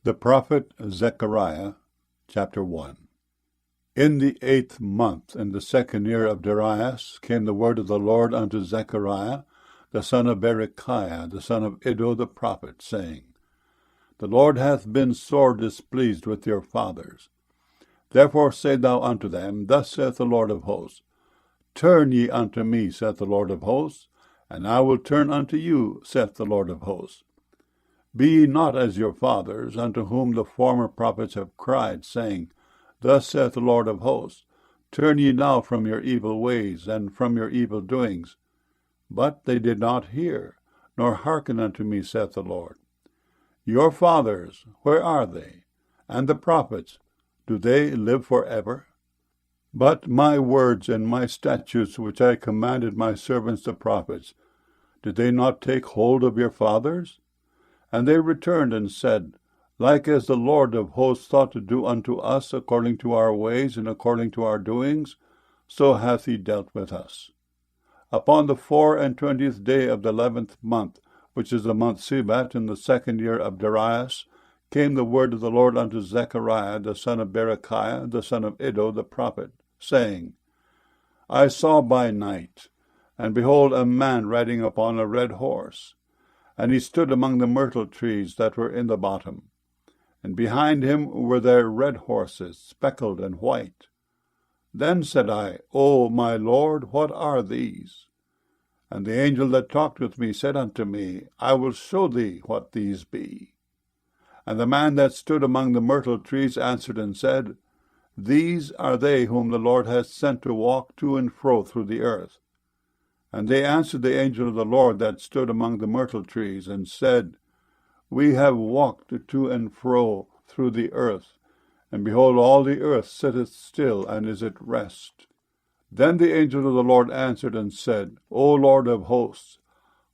The prophet Zechariah, chapter 1. In the 8th month, in the 2nd year of Darius, came the word of the Lord unto Zechariah, the son of Berechiah, the son of Iddo the prophet, saying, The Lord hath been sore displeased with your fathers. Therefore say thou unto them, Thus saith the Lord of hosts, Turn ye unto me, saith the Lord of hosts, and I will turn unto you, saith the Lord of hosts. Be ye not as your fathers, unto whom the former prophets have cried, saying, Thus saith the Lord of hosts, Turn ye now from your evil ways, and from your evil doings. But they did not hear, nor hearken unto me, saith the Lord. Your fathers, where are they? And the prophets, do they live forever? But my words and my statutes, which I commanded my servants the prophets, did they not take hold of your fathers? And they returned and said, Like as the Lord of hosts thought to do unto us according to our ways and according to our doings, so hath he dealt with us. Upon the 24th day of the 11th month, which is the month Sebat, in the 2nd year of Darius, came the word of the Lord unto Zechariah, the son of Berechiah, the son of Iddo the prophet, saying, I saw by night, and behold, a man riding upon a red horse. And he stood among the myrtle trees that were in the bottom. And behind him were there red horses, speckled and white. Then said I, O my Lord, what are these? And the angel that talked with me said unto me, I will show thee what these be. And the man that stood among the myrtle trees answered and said, These are they whom the Lord hath sent to walk to and fro through the earth. And they answered the angel of the Lord that stood among the myrtle trees, and said, We have walked to and fro through the earth, and behold, all the earth sitteth still, and is at rest. Then the angel of the Lord answered and said, O Lord of hosts,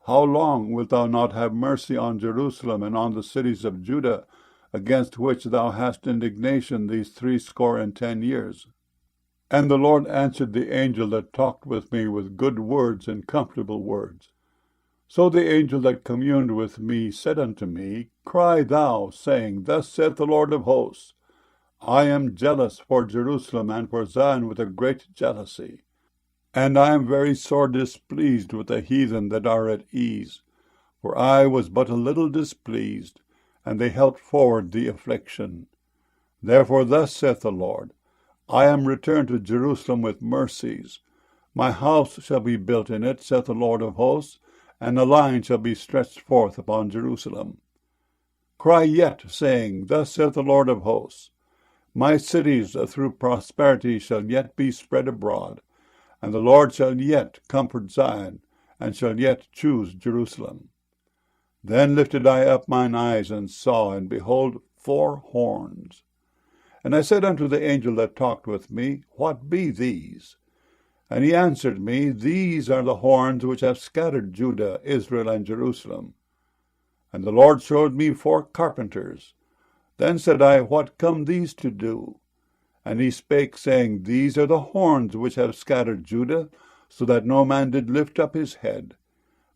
how long wilt thou not have mercy on Jerusalem and on the cities of Judah, against which thou hast indignation these 70 years? And the Lord answered the angel that talked with me with good words and comfortable words. So the angel that communed with me said unto me, Cry thou, saying, Thus saith the Lord of hosts, I am jealous for Jerusalem and for Zion with a great jealousy. And I am very sore displeased with the heathen that are at ease. For I was but a little displeased, and they helped forward the affliction. Therefore thus saith the Lord, I am returned to Jerusalem with mercies. My house shall be built in it, saith the Lord of hosts, and a line shall be stretched forth upon Jerusalem. Cry yet, saying, Thus saith the Lord of hosts, My cities through prosperity shall yet be spread abroad, and the Lord shall yet comfort Zion, and shall yet choose Jerusalem. Then lifted I up mine eyes, and saw, and behold, 4 horns. And I said unto the angel that talked with me, What be these? And he answered me, These are the horns which have scattered Judah, Israel, and Jerusalem. And the Lord showed me 4 carpenters. Then said I, What come these to do? And he spake, saying, These are the horns which have scattered Judah, so that no man did lift up his head.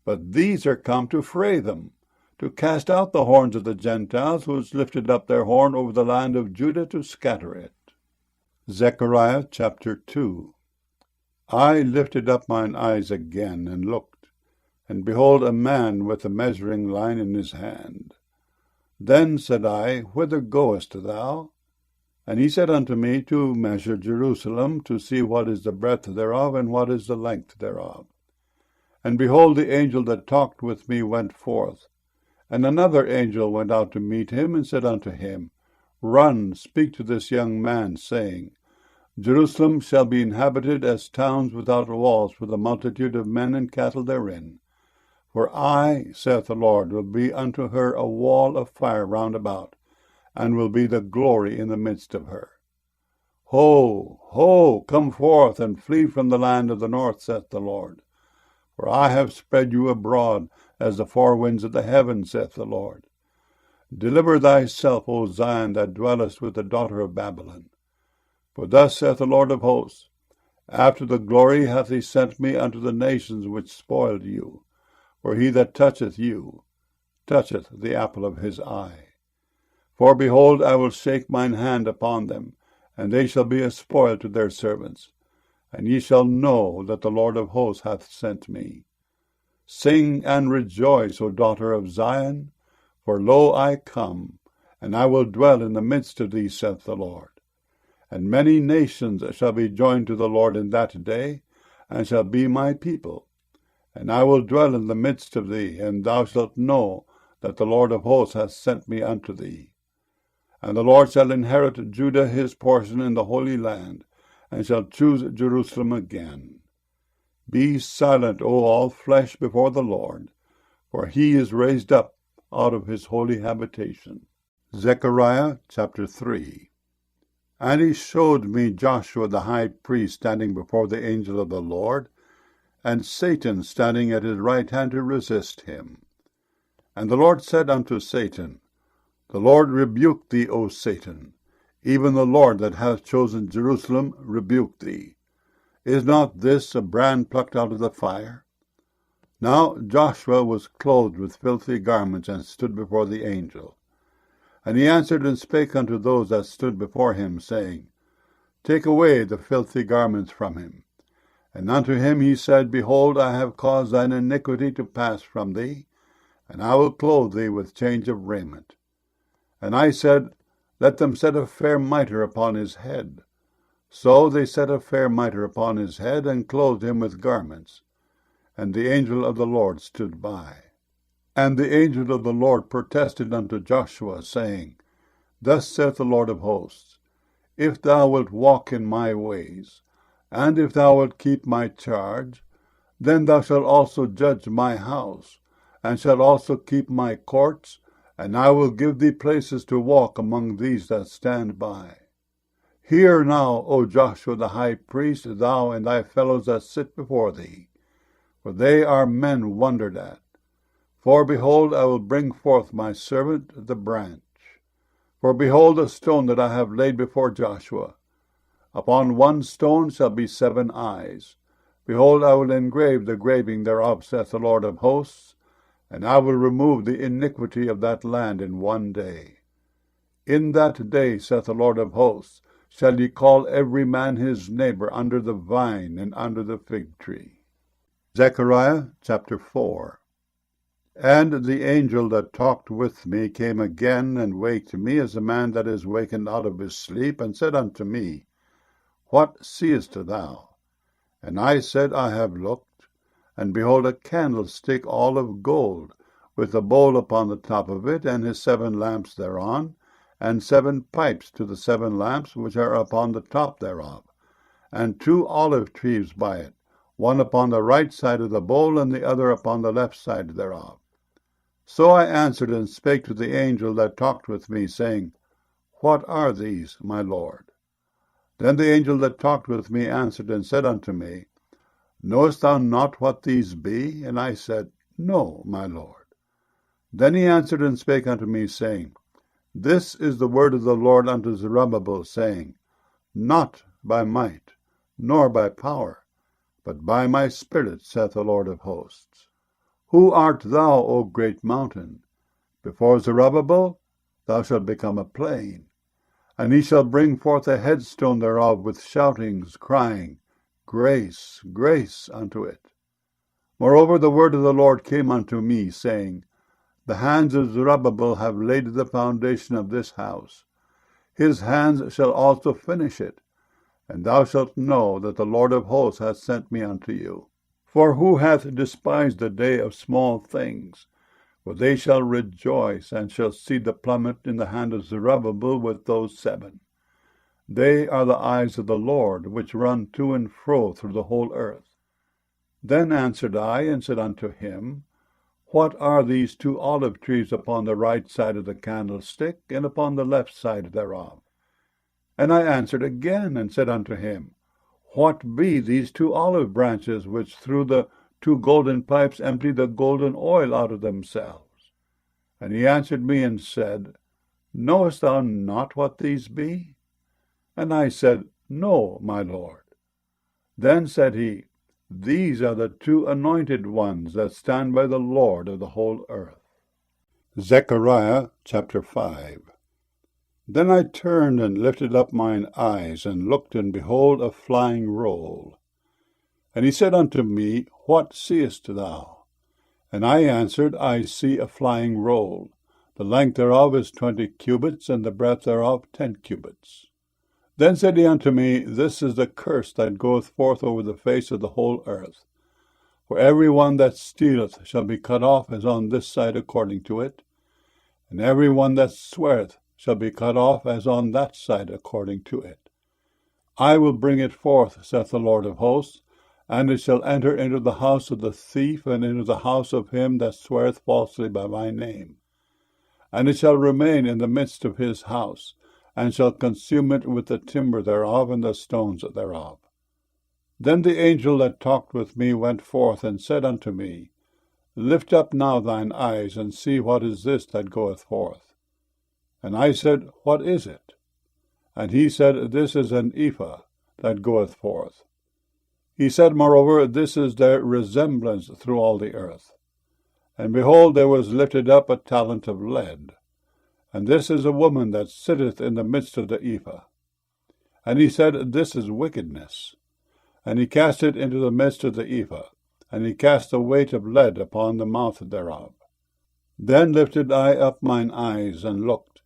But these are come to fray them, to cast out the horns of the Gentiles, which lifted up their horn over the land of Judah to scatter it. Zechariah chapter 2. I lifted up mine eyes again, and looked, and behold, a man with a measuring line in his hand. Then said I, Whither goest thou? And he said unto me, To measure Jerusalem, to see what is the breadth thereof, and what is the length thereof. And behold, the angel that talked with me went forth. And another angel went out to meet him, and said unto him, Run, speak to this young man, saying, Jerusalem shall be inhabited as towns without walls, for the multitude of men and cattle therein. For I, saith the Lord, will be unto her a wall of fire round about, and will be the glory in the midst of her. Ho, ho, come forth, and flee from the land of the north, saith the Lord. For I have spread you abroad as the 4 winds of the heaven, saith the Lord. Deliver thyself, O Zion, that dwellest with the daughter of Babylon. For thus saith the Lord of hosts, After the glory hath he sent me unto the nations which spoiled you. For he that toucheth you toucheth the apple of his eye. For behold, I will shake mine hand upon them, and they shall be a spoil to their servants. And ye shall know that the Lord of hosts hath sent me. Sing and rejoice, O daughter of Zion, for lo, I come, and I will dwell in the midst of thee, saith the Lord. And many nations shall be joined to the Lord in that day, and shall be my people. And I will dwell in the midst of thee, and thou shalt know that the Lord of hosts hath sent me unto thee. And the Lord shall inherit Judah his portion in the Holy Land, and shall choose Jerusalem again. Be silent, O all flesh, before the Lord, for he is raised up out of his holy habitation. Zechariah chapter 3. And he showed me Joshua the high priest standing before the angel of the Lord, and Satan standing at his right hand to resist him. And the Lord said unto Satan, The Lord rebuke thee, O Satan. Even the Lord that hath chosen Jerusalem rebuke thee. Is not this a brand plucked out of the fire? Now Joshua was clothed with filthy garments, and stood before the angel. And he answered and spake unto those that stood before him, saying, Take away the filthy garments from him. And unto him he said, Behold, I have caused thine iniquity to pass from thee, and I will clothe thee with change of raiment. And I said, Let them set a fair mitre upon his head. So they set a fair mitre upon his head, and clothed him with garments. And the angel of the Lord stood by. And the angel of the Lord protested unto Joshua, saying, Thus saith the Lord of hosts, If thou wilt walk in my ways, and if thou wilt keep my charge, then thou shalt also judge my house, and shalt also keep my courts, and I will give thee places to walk among these that stand by. Hear now, O Joshua the high priest, thou and thy fellows that sit before thee, for they are men wondered at. For behold, I will bring forth my servant the branch. For behold, the stone that I have laid before Joshua. Upon one stone shall be 7 eyes. Behold, I will engrave the graving thereof, saith the Lord of hosts, and I will remove the iniquity of that land in one day. In that day, saith the Lord of hosts, shall ye call every man his neighbor under the vine and under the fig tree. Zechariah chapter 4. And the angel that talked with me came again, and waked me as a man that is wakened out of his sleep, and said unto me, What seest thou? And I said, I have looked, and behold, a candlestick all of gold, with a bowl upon the top of it, and his 7 lamps thereon, and 7 pipes to the 7 lamps which are upon the top thereof, and 2 olive trees by it, one upon the right side of the bowl, and the other upon the left side thereof. So I answered and spake to the angel that talked with me, saying, What are these, my Lord? Then the angel that talked with me answered and said unto me, Knowest thou not what these be? And I said, No, my Lord. Then he answered and spake unto me, saying, This is the word of the Lord unto Zerubbabel, saying, Not by might, nor by power, but by my Spirit, saith the Lord of hosts. Who art thou, O great mountain? Before Zerubbabel thou shalt become a plain. And he shall bring forth a headstone thereof with shoutings, crying, Grace, grace unto it. Moreover, the word of the Lord came unto me, saying, The hands of Zerubbabel have laid the foundation of this house. His hands shall also finish it. And thou shalt know that the Lord of hosts hath sent me unto you. For who hath despised the day of small things? For they shall rejoice, and shall see the plummet in the hand of Zerubbabel with those 7. They are the eyes of the Lord, which run to and fro through the whole earth. Then answered I, and said unto him, What are these 2 olive trees upon the right side of the candlestick, and upon the left side thereof? And I answered again, and said unto him, What be these 2 olive branches, which through the 2 golden pipes empty the golden oil out of themselves? And he answered me and said, Knowest thou not what these be? And I said, No, my Lord. Then said he, These are the 2 anointed ones that stand by the Lord of the whole earth. Zechariah chapter 5. Then I turned and lifted up mine eyes, and looked, and behold, a flying roll. And he said unto me, What seest thou? And I answered, I see a flying roll. The length thereof is 20 cubits, and the breadth thereof 10 cubits. Then said he unto me, This is the curse that goeth forth over the face of the whole earth. For every one that stealeth shall be cut off as on this side according to it, and every one that sweareth shall be cut off as on that side according to it. I will bring it forth, saith the Lord of hosts, and it shall enter into the house of the thief, and into the house of him that sweareth falsely by my name. And it shall remain in the midst of his house, and shall consume it with the timber thereof and the stones thereof. Then the angel that talked with me went forth, and said unto me, Lift up now thine eyes, and see what is this that goeth forth. And I said, What is it? And he said, This is an ephah that goeth forth. He said, Moreover, this is their resemblance through all the earth. And behold, there was lifted up a talent of lead. And this is a woman that sitteth in the midst of the ephah. And he said, This is wickedness. And he cast it into the midst of the ephah, and he cast the weight of lead upon the mouth thereof. Then lifted I up mine eyes, and looked,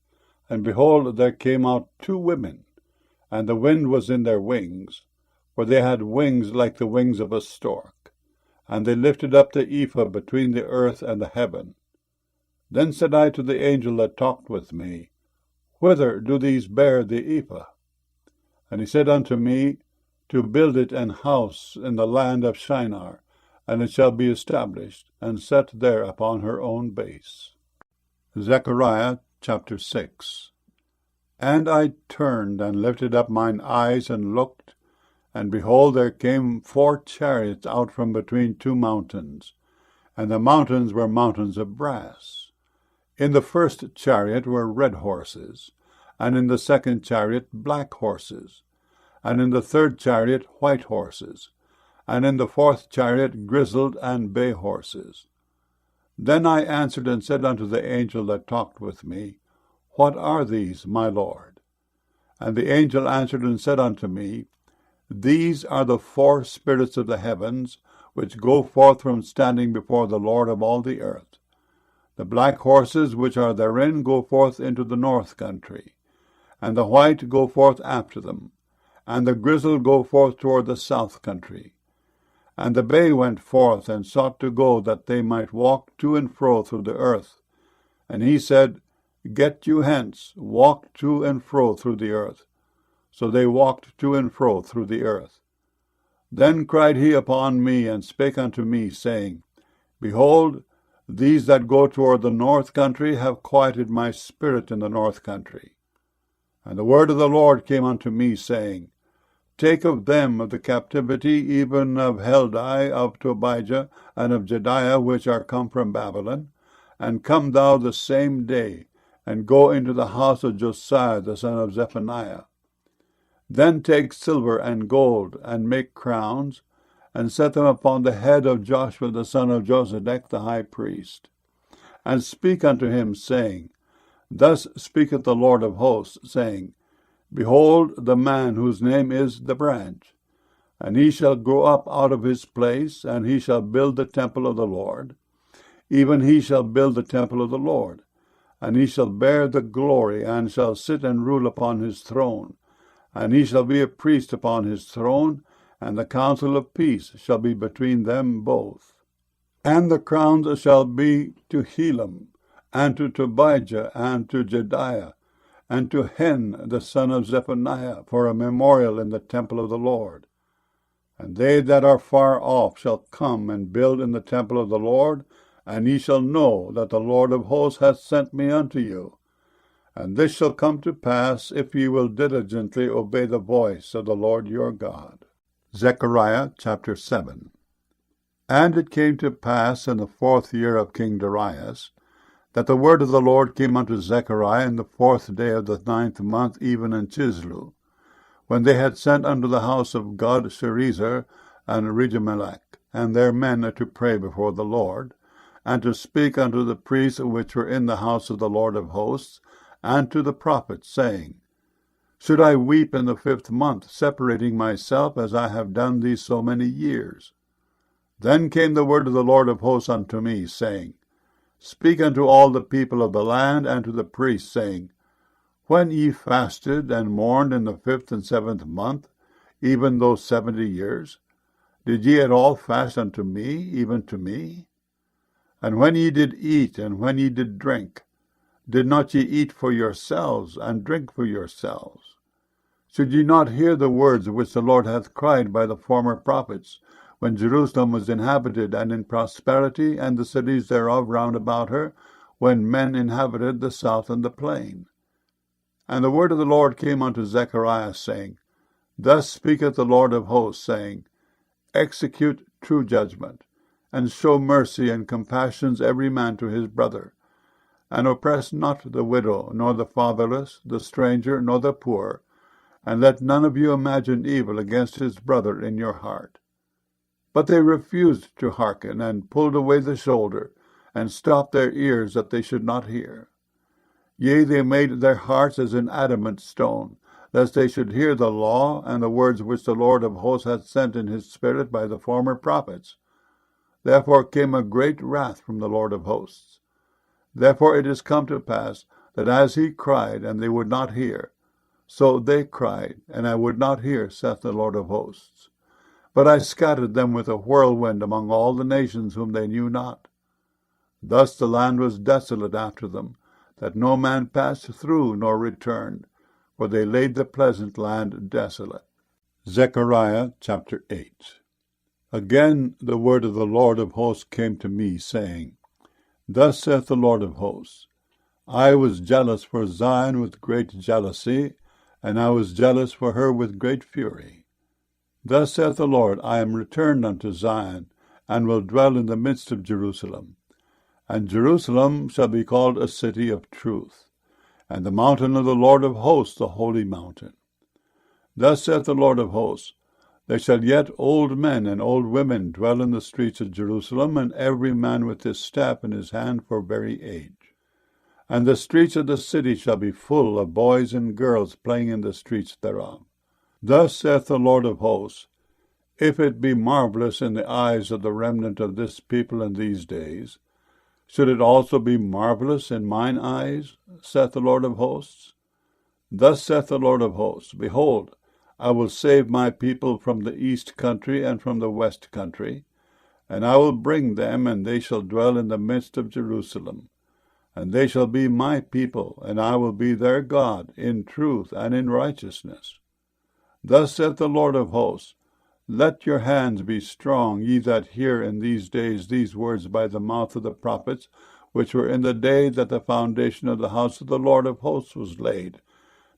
and behold, there came out 2 women, and the wind was in their wings, for they had wings like the wings of a stork. And they lifted up the ephah between the earth and the heaven. Then said I to the angel that talked with me, Whither do these bear the ephah? And he said unto me, To build it an house in the land of Shinar, and it shall be established, and set there upon her own base. Zechariah chapter 6. And I turned and lifted up mine eyes, and looked, and behold, there came 4 chariots out from between 2 mountains, and the mountains were mountains of brass. In the first chariot were red horses, and in the second chariot black horses, and in the third chariot white horses, and in the fourth chariot grizzled and bay horses. Then I answered and said unto the angel that talked with me, What are these, my Lord? And the angel answered and said unto me, These are the 4 spirits of the heavens, which go forth from standing before the Lord of all the earth. The black horses which are therein go forth into the north country, and the white go forth after them, and the grizzled go forth toward the south country. And the bay went forth, and sought to go, that they might walk to and fro through the earth. And he said, Get you hence, walk to and fro through the earth. So they walked to and fro through the earth. Then cried he upon me, and spake unto me, saying, Behold, these that go toward the north country have quieted my spirit in the north country. And the word of the Lord came unto me, saying, Take of them of the captivity, even of Heldai, of Tobijah, and of Jediah, which are come from Babylon, and come thou the same day, and go into the house of Josiah the son of Zephaniah. Then take silver and gold, and make crowns, and set them upon the head of Joshua the son of Josedech the high priest. And speak unto him, saying, Thus speaketh the Lord of hosts, saying, Behold the man whose name is the branch, and he shall grow up out of his place, and he shall build the temple of the Lord. Even he shall build the temple of the Lord, and he shall bear the glory, and shall sit and rule upon his throne. And he shall be a priest upon his throne, and the counsel of peace shall be between them both. And the crowns shall be to Helam, and to Tobijah, and to Jediah, and to Hen the son of Zephaniah, for a memorial in the temple of the Lord. And they that are far off shall come and build in the temple of the Lord, and ye shall know that the Lord of hosts hath sent me unto you. And this shall come to pass, if ye will diligently obey the voice of the Lord your God. Zechariah chapter 7. And it came to pass in the 4th year of King Darius, that the word of the Lord came unto Zechariah in the 4th day of the 9th month, even in Chislu, when they had sent unto the house of God Sherezer and Regemelech, and their men to pray before the Lord, and to speak unto the priests which were in the house of the Lord of hosts, and to the prophets, saying, Should I weep in the 5th month, separating myself, as I have done these so many years? Then came the word of the Lord of hosts unto me, saying, Speak unto all the people of the land, and to the priests, saying, When ye fasted and mourned in the 5th and 7th month, even those 70 years, did ye at all fast unto me, even to me? And when ye did eat, and when ye did drink, did not ye eat for yourselves, and drink for yourselves? Should ye not hear the words which the Lord hath cried by the former prophets, when Jerusalem was inhabited and in prosperity, and the cities thereof round about her, when men inhabited the south and the plain? And the word of the Lord came unto Zechariah, saying, Thus speaketh the Lord of hosts, saying, Execute true judgment, and show mercy and compassions every man to his brother, and oppress not the widow, nor the fatherless, the stranger, nor the poor, and let none of you imagine evil against his brother in your heart. But they refused to hearken, and pulled away the shoulder, and stopped their ears that they should not hear. Yea, they made their hearts as an adamant stone, lest they should hear the law and the words which the Lord of hosts hath sent in his Spirit by the former prophets. Therefore came a great wrath from the Lord of hosts. Therefore it is come to pass, that as he cried, and they would not hear, so they cried, and I would not hear, saith the Lord of hosts. But I scattered them with a whirlwind among all the nations whom they knew not. Thus the land was desolate after them, that no man passed through nor returned, for they laid the pleasant land desolate. Zechariah chapter 8. Again the word of the Lord of hosts came to me, saying, Thus saith the Lord of hosts, I was jealous for Zion with great jealousy, and I was jealous for her with great fury. Thus saith the Lord, I am returned unto Zion, and will dwell in the midst of Jerusalem. And Jerusalem shall be called a city of truth, and the mountain of the Lord of hosts the holy mountain. Thus saith the Lord of hosts, There shall yet old men and old women dwell in the streets of Jerusalem, and every man with his staff in his hand for very age. And the streets of the city shall be full of boys and girls playing in the streets thereof. Thus saith the Lord of hosts, If it be marvelous in the eyes of the remnant of this people in these days, should it also be marvelous in mine eyes, saith the Lord of hosts? Thus saith the Lord of hosts, Behold, I will save my people from the east country and from the west country, and I will bring them, and they shall dwell in the midst of Jerusalem. And they shall be my people, and I will be their God, in truth and in righteousness. Thus saith the Lord of hosts, Let your hands be strong, ye that hear in these days these words by the mouth of the prophets, which were in the day that the foundation of the house of the Lord of hosts was laid,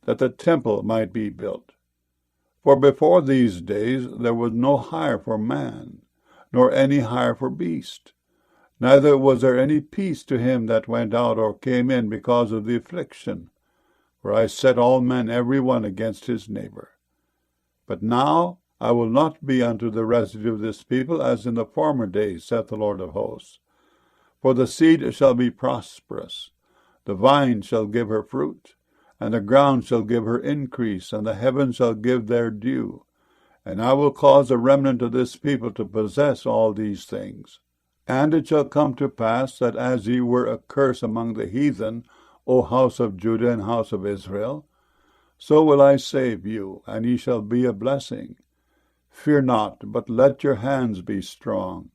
that the temple might be built. For before these days there was no hire for man, nor any hire for beast. Neither was there any peace to him that went out or came in because of the affliction. For I set all men every one against his neighbor. But now I will not be unto the residue of this people as in the former days, saith the Lord of hosts. For the seed shall be prosperous, the vine shall give her fruit, and the ground shall give her increase, and the heavens shall give their dew. And I will cause a remnant of this people to possess all these things. And it shall come to pass that as ye were a curse among the heathen, O house of Judah and house of Israel, so will I save you, and ye shall be a blessing. Fear not, but let your hands be strong.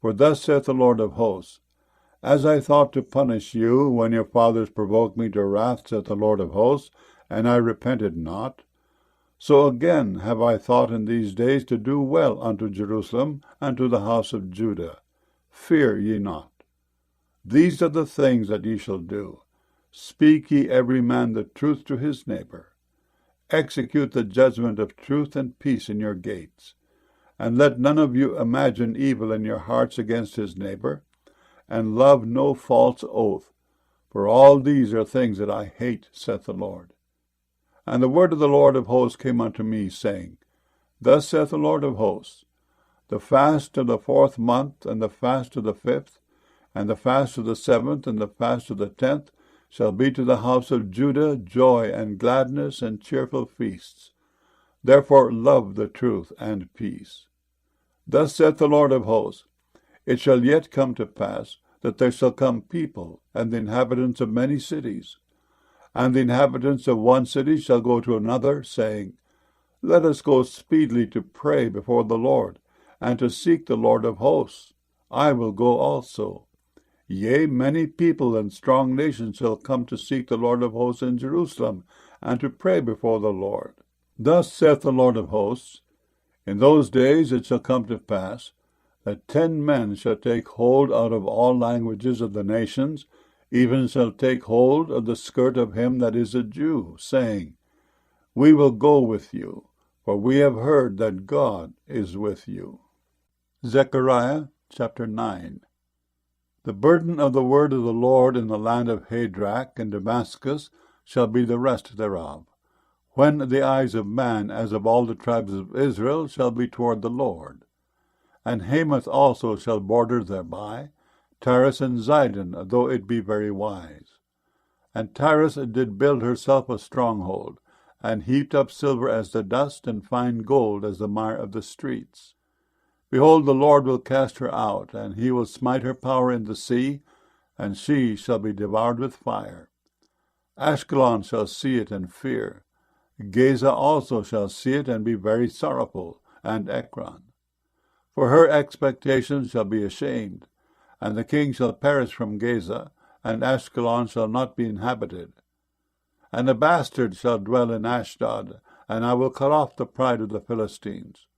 For thus saith the Lord of hosts, As I thought to punish you when your fathers provoked me to wrath, saith the Lord of hosts, and I repented not, so again have I thought in these days to do well unto Jerusalem and to the house of Judah. Fear ye not. These are the things that ye shall do. Speak ye every man the truth to his neighbor. Execute the judgment of truth and peace in your gates. And let none of you imagine evil in your hearts against his neighbor, and love no false oath. For all these are things that I hate, saith the Lord. And the word of the Lord of hosts came unto me, saying, Thus saith the Lord of hosts, The fast of the 4th month, and the fast of the 5th, and the fast of the 7th, and the fast of the 10th, shall be to the house of Judah joy and gladness and cheerful feasts. Therefore love the truth and peace. Thus saith the Lord of hosts, It shall yet come to pass, that there shall come people, and the inhabitants of many cities. And the inhabitants of one city shall go to another, saying, Let us go speedily to pray before the Lord, and to seek the Lord of hosts. I will go also. Yea, many people and strong nations shall come to seek the Lord of hosts in Jerusalem, and to pray before the Lord. Thus saith the Lord of hosts, In those days it shall come to pass, that 10 men shall take hold out of all languages of the nations, even shall take hold of the skirt of him that is a Jew, saying, We will go with you, for we have heard that God is with you. Zechariah chapter 9. The burden of the word of the Lord in the land of Hadrach and Damascus shall be the rest thereof, when the eyes of man, as of all the tribes of Israel, shall be toward the Lord. And Hamath also shall border thereby, Tyrus and Zidon, though it be very wise. And Tyrus did build herself a stronghold, and heaped up silver as the dust, and fine gold as the mire of the streets. Behold, the Lord will cast her out, and he will smite her power in the sea, and she shall be devoured with fire. Ashkelon shall see it and fear. Gaza also shall see it and be very sorrowful, and Ekron. For her expectations shall be ashamed, and the king shall perish from Gaza, and Ashkelon shall not be inhabited. And a bastard shall dwell in Ashdod, and I will cut off the pride of the Philistines.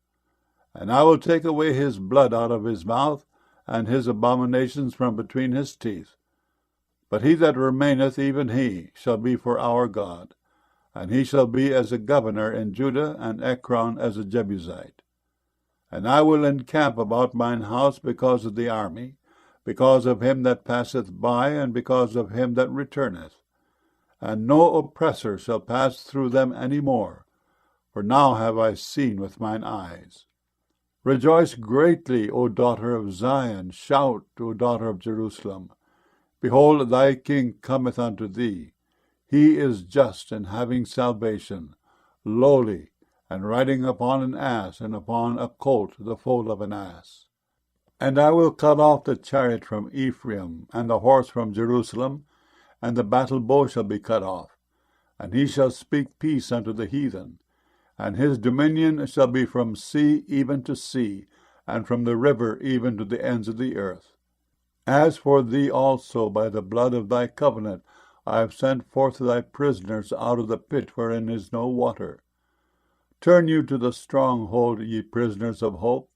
And I will take away his blood out of his mouth, and his abominations from between his teeth. But he that remaineth, even he, shall be for our God, and he shall be as a governor in Judah, and Ekron as a Jebusite. And I will encamp about mine house because of the army, because of him that passeth by, and because of him that returneth. And no oppressor shall pass through them any more, for now have I seen with mine eyes. Rejoice greatly, O daughter of Zion. Shout, O daughter of Jerusalem. Behold, thy king cometh unto thee. He is just and having salvation, lowly, and riding upon an ass, and upon a colt, the foal of an ass. And I will cut off the chariot from Ephraim, and the horse from Jerusalem, and the battle bow shall be cut off. And he shall speak peace unto the heathen. And his dominion shall be from sea even to sea, and from the river even to the ends of the earth. As for thee also, by the blood of thy covenant, I have sent forth thy prisoners out of the pit wherein is no water. Turn you to the stronghold, ye prisoners of hope.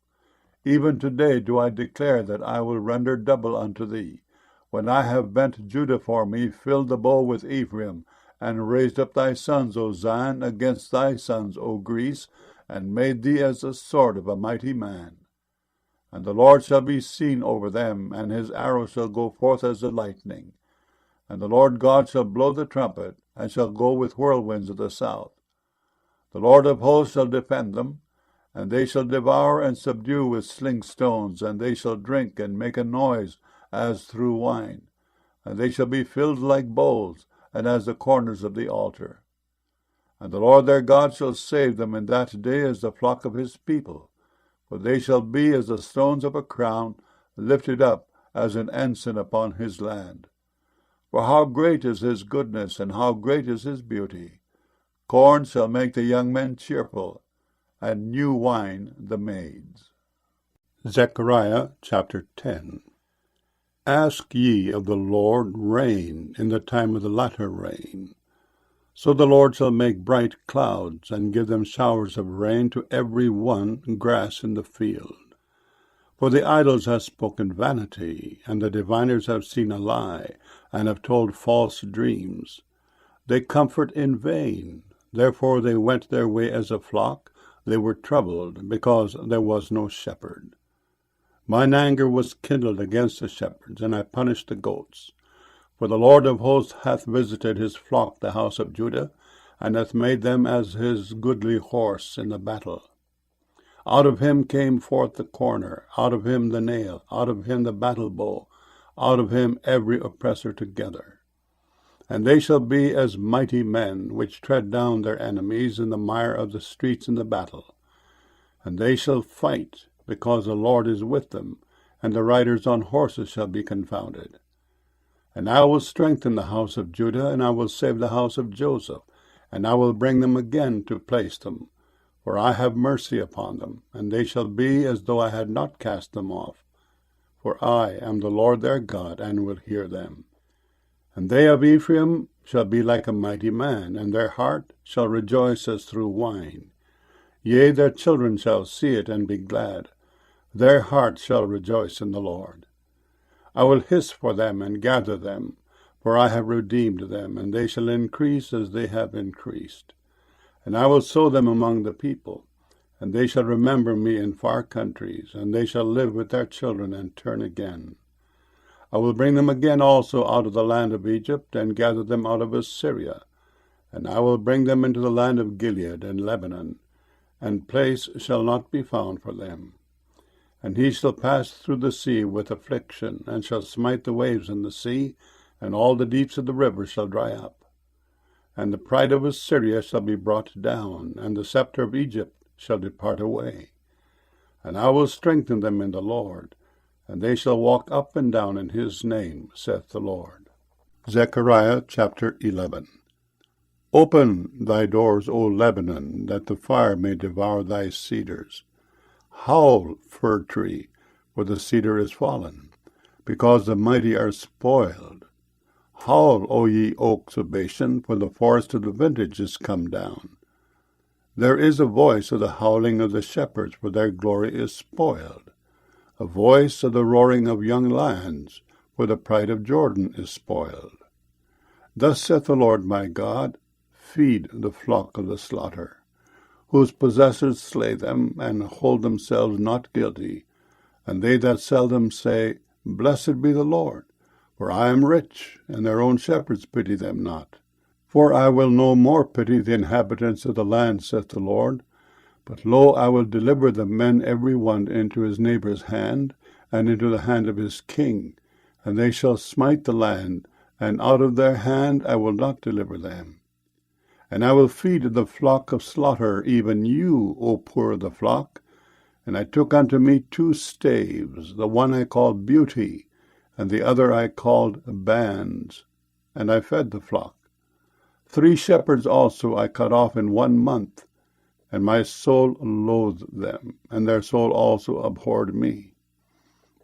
Even today do I declare that I will render double unto thee. When I have bent Judah for me, filled the bow with Ephraim, and raised up thy sons, O Zion, against thy sons, O Greece, and made thee as the sword of a mighty man. And the Lord shall be seen over them, and his arrow shall go forth as the lightning. And the Lord God shall blow the trumpet, and shall go with whirlwinds of the south. The Lord of hosts shall defend them, and they shall devour and subdue with sling stones, and they shall drink and make a noise as through wine. And they shall be filled like bowls, and as the corners of the altar. And the Lord their God shall save them in that day as the flock of his people, for they shall be as the stones of a crown, lifted up as an ensign upon his land. For how great is his goodness, and how great is his beauty! Corn shall make the young men cheerful, and new wine the maids. Zechariah chapter 10. Ask ye of the Lord rain in the time of the latter rain. So the Lord shall make bright clouds, and give them showers of rain to every one grass in the field. For the idols have spoken vanity, and the diviners have seen a lie, and have told false dreams. They comfort in vain. Therefore they went their way as a flock. They were troubled, because there was no shepherd. Mine anger was kindled against the shepherds, and I punished the goats. For the Lord of hosts hath visited his flock, the house of Judah, and hath made them as his goodly horse in the battle. Out of him came forth the corner, out of him the nail, out of him the battle bow, out of him every oppressor together. And they shall be as mighty men, which tread down their enemies in the mire of the streets in the battle. And they shall fight, because the Lord is with them, and the riders on horses shall be confounded. And I will strengthen the house of Judah, and I will save the house of Joseph, and I will bring them again to place them. For I have mercy upon them, and they shall be as though I had not cast them off. For I am the Lord their God, and will hear them. And they of Ephraim shall be like a mighty man, and their heart shall rejoice as through wine. Yea, their children shall see it and be glad. Their heart shall rejoice in the Lord. I will hiss for them and gather them, for I have redeemed them, and they shall increase as they have increased. And I will sow them among the people, and they shall remember me in far countries, and they shall live with their children and turn again. I will bring them again also out of the land of Egypt, and gather them out of Assyria. And I will bring them into the land of Gilead and Lebanon, and place shall not be found for them. And he shall pass through the sea with affliction, and shall smite the waves in the sea, and all the deeps of the river shall dry up. And the pride of Assyria shall be brought down, and the scepter of Egypt shall depart away. And I will strengthen them in the Lord, and they shall walk up and down in his name, saith the Lord. Zechariah chapter 11. Open thy doors, O Lebanon, that the fire may devour thy cedars. Howl, fir tree, for the cedar is fallen, because the mighty are spoiled. Howl, O ye oaks of Bashan, for the forest of the vintage is come down. There is a voice of the howling of the shepherds, for their glory is spoiled. A voice of the roaring of young lions, for the pride of Jordan is spoiled. Thus saith the Lord my God, feed the flock of the slaughter, whose possessors slay them, and hold themselves not guilty. And they that sell them say, Blessed be the Lord, for I am rich, and their own shepherds pity them not. For I will no more pity the inhabitants of the land, saith the Lord. But lo, I will deliver the men every one into his neighbour's hand, and into the hand of his king, and they shall smite the land, and out of their hand I will not deliver them. And I will feed the flock of slaughter, even you, O poor of the flock. And I took unto me 2 staves, the one I called Beauty, and the other I called Bands, and I fed the flock. 3 shepherds also I cut off in 1 month, and my soul loathed them, and their soul also abhorred me.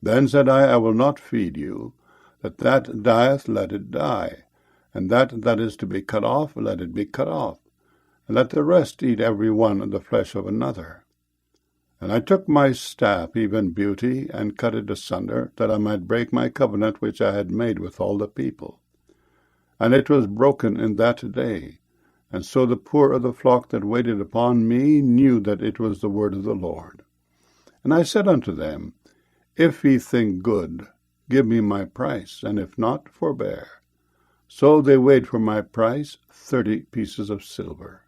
Then said I will not feed you. That dieth, let it die, and that is to be cut off, let it be cut off, and let the rest eat every one of the flesh of another. And I took my staff, even Beauty, and cut it asunder, that I might break my covenant which I had made with all the people. And it was broken in that day. And so the poor of the flock that waited upon me knew that it was the word of the Lord. And I said unto them, If ye think good, give me my price, and if not, forbear. So they weighed for my price 30 pieces of silver.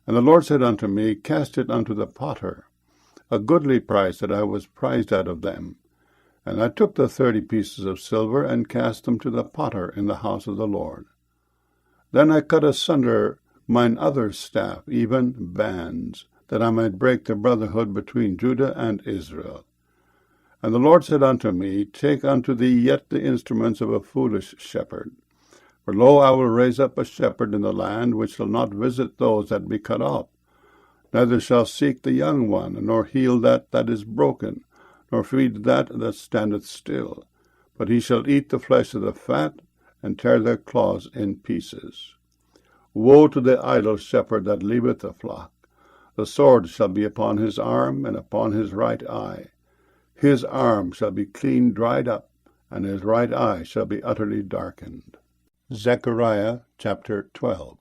And the Lord said unto me, Cast it unto the potter, a goodly price that I was prized out of them. And I took the 30 pieces of silver, and cast them to the potter in the house of the Lord. Then I cut asunder mine other staff, even Bands, that I might break the brotherhood between Judah and Israel. And the Lord said unto me, Take unto thee yet the instruments of a foolish shepherd. For lo, I will raise up a shepherd in the land, which shall not visit those that be cut off, neither shall seek the young one, nor heal that is broken, nor feed that standeth still. But he shall eat the flesh of the fat, and tear their claws in pieces. Woe to the idle shepherd that leaveth the flock! The sword shall be upon his arm, and upon his right eye. His arm shall be clean dried up, and his right eye shall be utterly darkened. Zechariah chapter 12.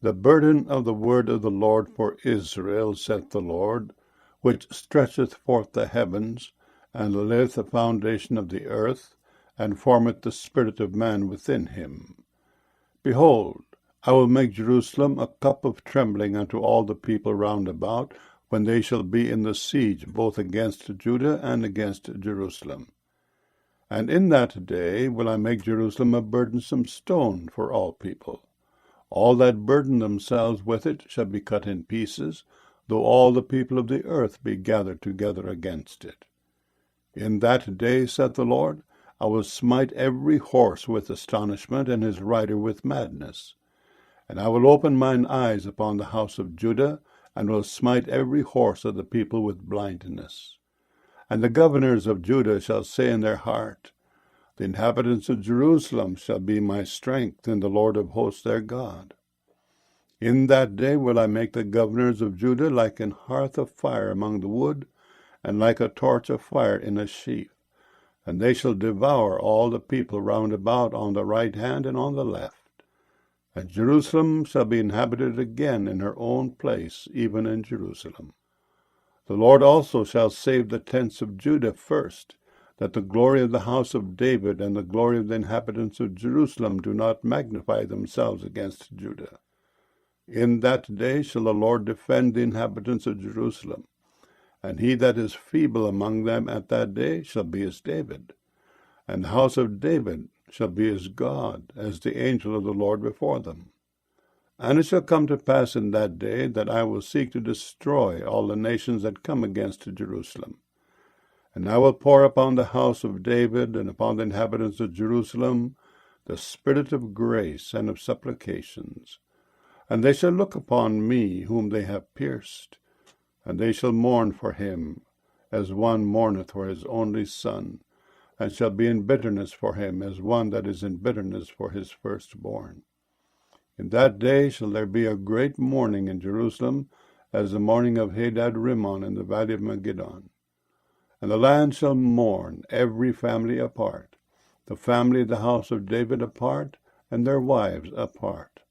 The burden of the word of the Lord for Israel, saith the Lord, which stretcheth forth the heavens, and layeth the foundation of the earth, and formeth the spirit of man within him. Behold, I will make Jerusalem a cup of trembling unto all the people round about, when they shall be in the siege both against Judah and against Jerusalem. And in that day will I make Jerusalem a burdensome stone for all people. All that burden themselves with it shall be cut in pieces, though all the people of the earth be gathered together against it. In that day, saith the Lord, I will smite every horse with astonishment, and his rider with madness. And I will open mine eyes upon the house of Judah, and will smite every horse of the people with blindness. And the governors of Judah shall say in their heart, The inhabitants of Jerusalem shall be my strength in the Lord of hosts their God. In that day will I make the governors of Judah like an hearth of fire among the wood, and like a torch of fire in a sheaf. And they shall devour all the people round about on the right hand and on the left. And Jerusalem shall be inhabited again in her own place, even in Jerusalem. The Lord also shall save the tents of Judah first, that the glory of the house of David and the glory of the inhabitants of Jerusalem do not magnify themselves against Judah. In that day shall the Lord defend the inhabitants of Jerusalem, and he that is feeble among them at that day shall be as David, and the house of David shall be as God, as the angel of the Lord before them. And it shall come to pass in that day that I will seek to destroy all the nations that come against Jerusalem. And I will pour upon the house of David and upon the inhabitants of Jerusalem the spirit of grace and of supplications. And they shall look upon me whom they have pierced, and they shall mourn for him, as one mourneth for his only son, and shall be in bitterness for him, as one that is in bitterness for his firstborn. In that day shall there be a great mourning in Jerusalem, as the mourning of Hadad-rimmon in the valley of Megiddon. And the land shall mourn, every family apart, the family of the house of David apart, and their wives apart,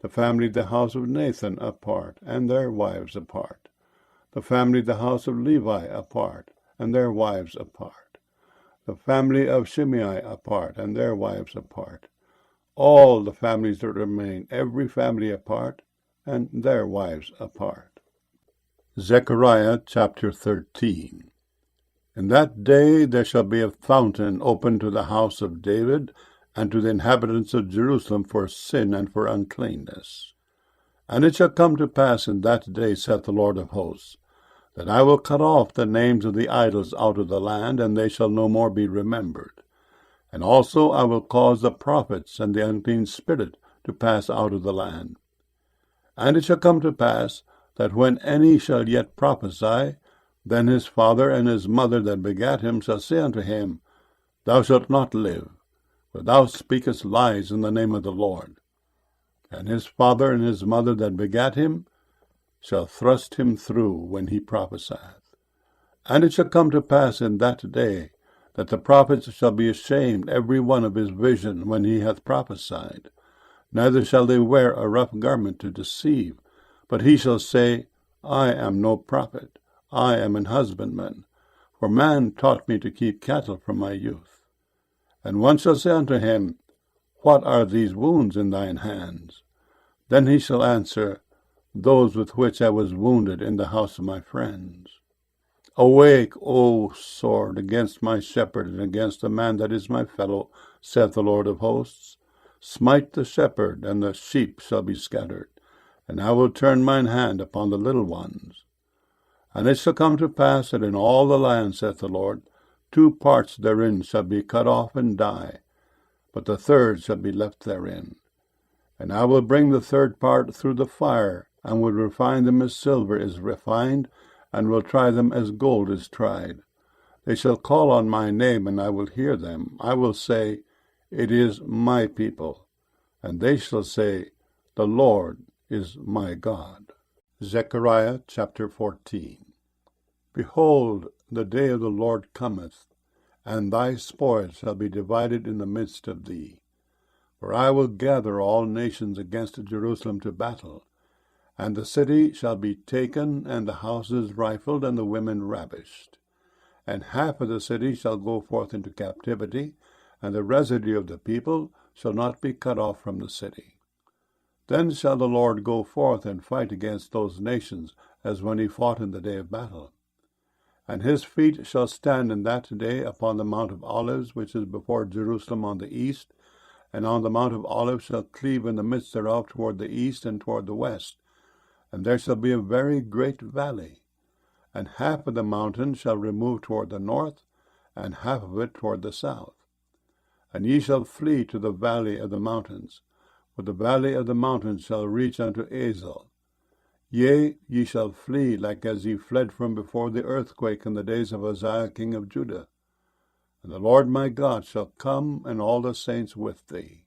the family of the house of Nathan apart, and their wives apart, the family of the house of Levi apart, and their wives apart, the family of Shimei apart, and their wives apart, all the families that remain, every family apart, and their wives apart. Zechariah chapter 13. In that day there shall be a fountain open to the house of David, and to the inhabitants of Jerusalem for sin and for uncleanness. And it shall come to pass in that day, saith the Lord of hosts, that I will cut off the names of the idols out of the land, and they shall no more be remembered. And also I will cause the prophets and the unclean spirit to pass out of the land. And it shall come to pass that when any shall yet prophesy, then his father and his mother that begat him shall say unto him, Thou shalt not live, for thou speakest lies in the name of the Lord. And his father and his mother that begat him shall thrust him through when he prophesieth. And it shall come to pass in that day that the prophets shall be ashamed every one of his vision when he hath prophesied. Neither shall they wear a rough garment to deceive, but he shall say, I am no prophet, I am an husbandman, for man taught me to keep cattle from my youth. And one shall say unto him, What are these wounds in thine hands? Then he shall answer, Those with which I was wounded in the house of my friends. Awake, O sword, against my shepherd, and against the man that is my fellow, saith the Lord of hosts. Smite the shepherd, and the sheep shall be scattered, and I will turn mine hand upon the little ones. And it shall come to pass that in all the land, saith the Lord, 2 parts therein shall be cut off and die, but the third shall be left therein. And I will bring the third part through the fire, and will refine them as silver is refined, and will try them as gold is tried. They shall call on my name, and I will hear them. I will say, It is my people. And they shall say, The Lord is my God. Zechariah chapter 14. Behold, the day of the Lord cometh, and thy spoil shall be divided in the midst of thee. For I will gather all nations against Jerusalem to battle, and the city shall be taken, and the houses rifled, and the women ravished. And half of the city shall go forth into captivity, and the residue of the people shall not be cut off from the city. Then shall the Lord go forth and fight against those nations, as when he fought in the day of battle. And his feet shall stand in that day upon the Mount of Olives, which is before Jerusalem on the east, and on the Mount of Olives shall cleave in the midst thereof toward the east and toward the west. And there shall be a very great valley, and half of the mountain shall remove toward the north, and half of it toward the south. And ye shall flee to the valley of the mountains, for the valley of the mountains shall reach unto Azel. Yea, ye shall flee like as ye fled from before the earthquake in the days of Uzziah king of Judah. And the Lord my God shall come, and all the saints with thee.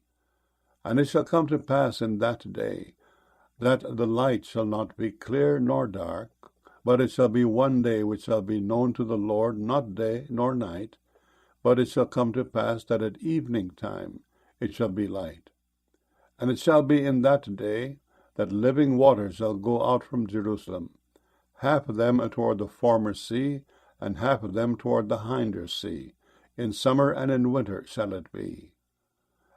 And it shall come to pass in that day, that the light shall not be clear nor dark, but it shall be one day which shall be known to the Lord, not day nor night. But it shall come to pass that at evening time it shall be light. And it shall be in that day that living waters shall go out from Jerusalem, half of them toward the former sea, and half of them toward the hinder sea. In summer and in winter shall it be.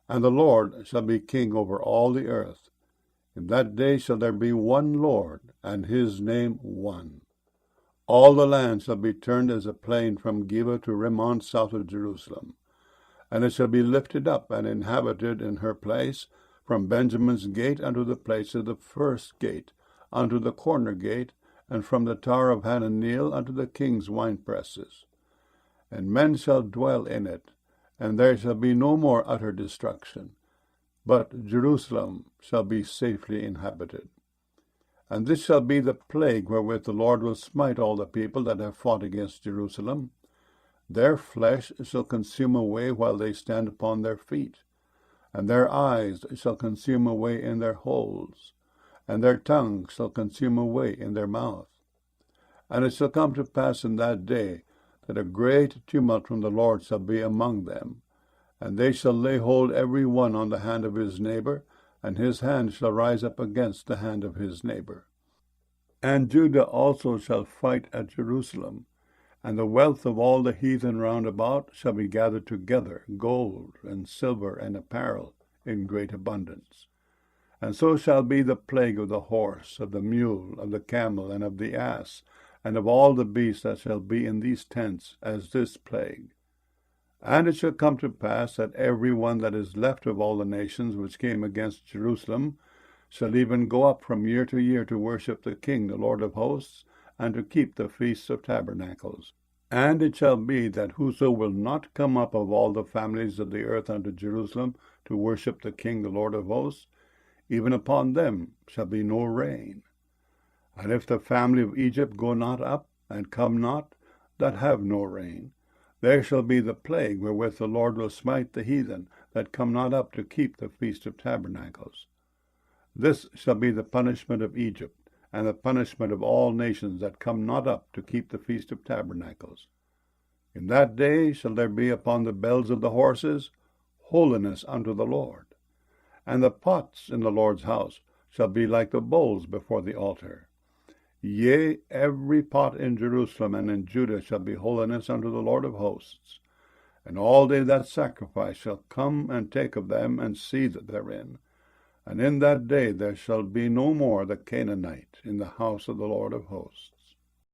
And the Lord shall be king over all the earth. In that day shall there be one Lord, and his name one. All the land shall be turned as a plain from Geba to Rimmon south of Jerusalem. And it shall be lifted up and inhabited in her place, from Benjamin's gate unto the place of the first gate, unto the corner gate, and from the tower of Hananeel unto the king's winepresses. And men shall dwell in it, and there shall be no more utter destruction, but Jerusalem shall be safely inhabited. And this shall be the plague wherewith the Lord will smite all the people that have fought against Jerusalem. Their flesh shall consume away while they stand upon their feet, and their eyes shall consume away in their holes, and their tongue shall consume away in their mouth. And it shall come to pass in that day that a great tumult from the Lord shall be among them, and they shall lay hold every one on the hand of his neighbor, and his hand shall rise up against the hand of his neighbor. And Judah also shall fight at Jerusalem, and the wealth of all the heathen round about shall be gathered together, gold and silver and apparel, in great abundance. And so shall be the plague of the horse, of the mule, of the camel, and of the ass, and of all the beasts that shall be in these tents, as this plague. And it shall come to pass that every one that is left of all the nations which came against Jerusalem shall even go up from year to year to worship the King, the Lord of hosts, and to keep the feasts of tabernacles. And it shall be that whoso will not come up of all the families of the earth unto Jerusalem to worship the King, the Lord of hosts, even upon them shall be no rain. And if the family of Egypt go not up, and come not, that have no rain, there shall be the plague wherewith the Lord will smite the heathen that come not up to keep the feast of tabernacles. This shall be the punishment of Egypt, and the punishment of all nations that come not up to keep the feast of tabernacles. In that day shall there be upon the bells of the horses holiness unto the Lord. And the pots in the Lord's house shall be like the bowls before the altar. Yea, every pot in Jerusalem and in Judah shall be holiness unto the Lord of hosts. And all they that sacrifice shall come and take of them and seethe therein. And in that day there shall be no more the Canaanite in the house of the Lord of hosts.